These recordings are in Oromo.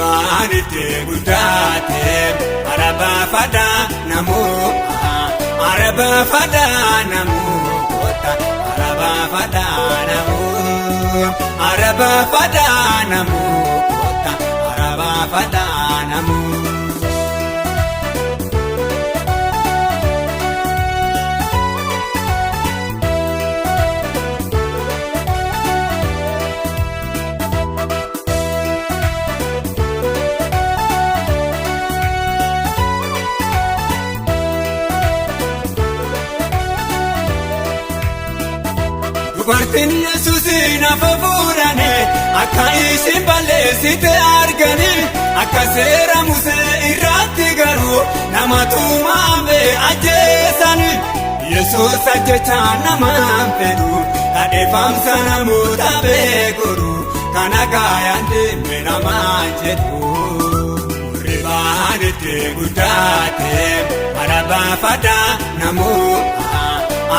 Ribaanite guddaate araba fada namu araba fada namu kota araba fada namu araba fada namu kota araba fada namu. Dubartiin Yesuusin afafuudhaane akka isin balleessite argani akka seera Musee irratti garuu nama tumaame ajjeesani. Yesuus ajjecha namaan fedhu kadheeffamsa namoota beekuru kana gaayaan deeme namaan jedhu. Ribaanite guddaate araba fada namu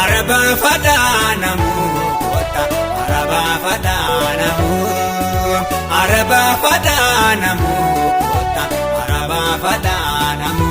araba fada namu araba fada namu araba fada namu kota araba fada namu.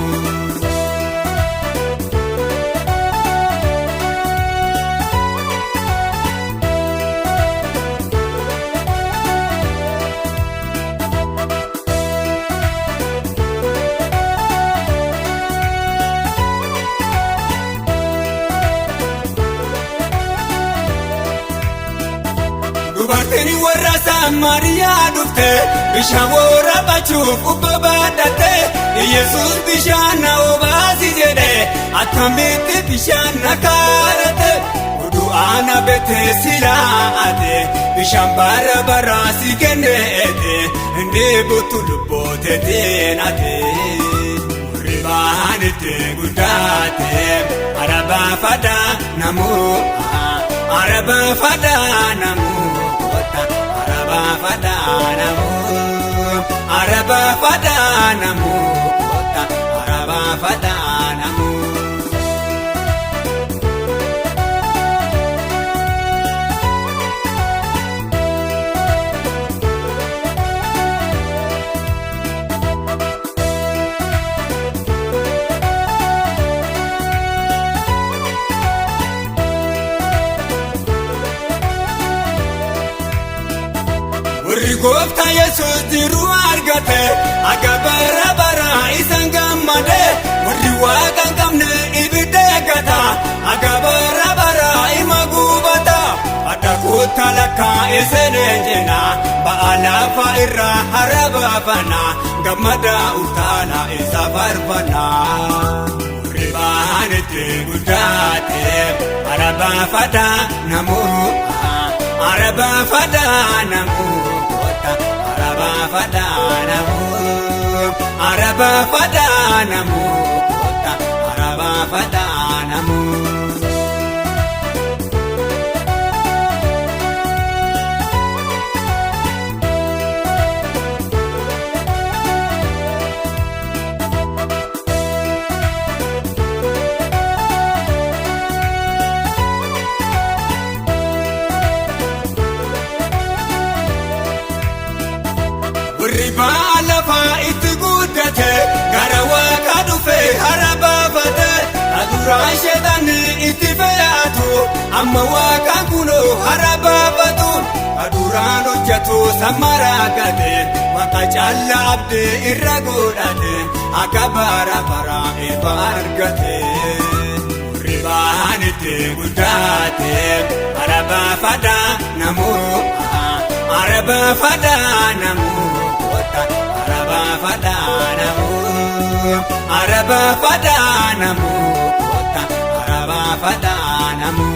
Dubartiin warra Samaariyaa dhufte bishaan waraabachuuf ubbabaadhatte Yesuus bishaan na obaasi jedhe akkamitti bishaan na kaarate udu'aana beete silaate bishaan bara bara si kenneete inni butu lubboote teenate. Ribaanite guddaate araba fada namu araba fada namu araba fada namu araba fada namu kota araba fada namu. Goofta Yesuus jiru argate akka bara bara isaan gammade warri waaqa hin qabne ibidda eeggata akka bara bara ima gubata adda kuuta lakkaa'e seenaa ba'a lafa irraa harabaafana gammada utaala isa farfana. Ribaanite guddaate araba fada namu araba fada namu araba fada namu araba fada namu kota araba fada namu. Ribaa lafa itti guddate gara waaqa dhufe harabaafate aduraan sheexanni itti fe'atu amma waaqa kunoo harabaafatu aduraan hojjetu sammaraa gate maqa caalaa abdii irra godhate akka bara bara eebba argate. Ribaanite guddaate araba fada namu araba fada namu araba fada namu araba fada namu kota araba fada namu.